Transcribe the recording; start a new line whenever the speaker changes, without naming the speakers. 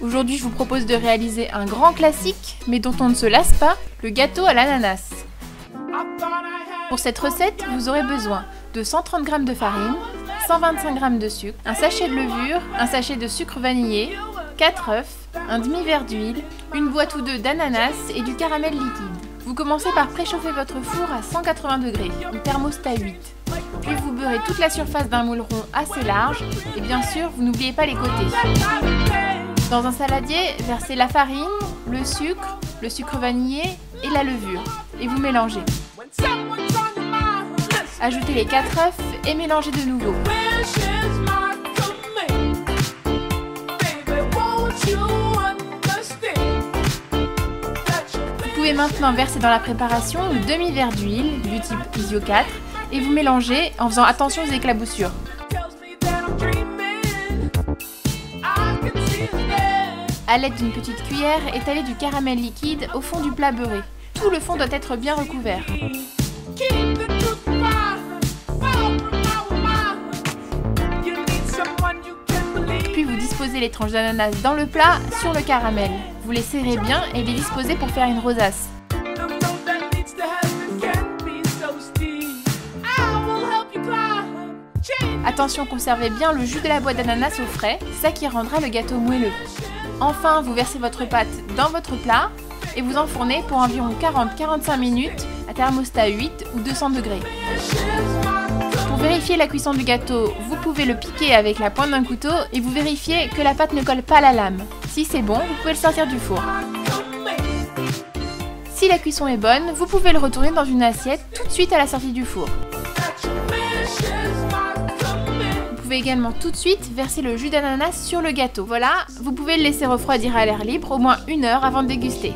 Aujourd'hui, je vous propose de réaliser un grand classique, mais dont on ne se lasse pas, le gâteau à l'ananas. Pour cette recette, vous aurez besoin de 130 g de farine, 125 g de sucre, un sachet de levure, un sachet de sucre vanillé, 4 œufs, un demi-verre d'huile, une boîte ou deux d'ananas et du caramel liquide. Vous commencez par préchauffer votre four à 180 degrés, ou thermostat 8. Puis vous beurrez toute la surface d'un moule rond assez large et bien sûr, vous n'oubliez pas les côtés. Dans un saladier, versez la farine, le sucre vanillé et la levure et vous mélangez. Ajoutez les 4 œufs et mélangez de nouveau. Vous pouvez maintenant verser dans la préparation le demi-verre d'huile du type Isio 4 et vous mélangez en faisant attention aux éclaboussures. A l'aide d'une petite cuillère, étalez du caramel liquide au fond du plat beurré. Tout le fond doit être bien recouvert. Puis vous disposez les tranches d'ananas dans le plat sur le caramel. Vous les serrez bien et les disposez pour faire une rosace. Attention, conservez bien le jus de la boîte d'ananas au frais, c'est ça qui rendra le gâteau moelleux. Enfin, vous versez votre pâte dans votre plat et vous enfournez pour environ 40-45 minutes à thermostat 8 ou 200 degrés. Pour vérifier la cuisson du gâteau, vous pouvez le piquer avec la pointe d'un couteau et vous vérifiez que la pâte ne colle pas à la lame. Si c'est bon, vous pouvez le sortir du four. Si la cuisson est bonne, vous pouvez le retourner dans une assiette tout de suite à la sortie du four. Vous pouvez également tout de suite verser le jus d'ananas sur le gâteau. Voilà, vous pouvez le laisser refroidir à l'air libre au moins 1 heure avant de déguster.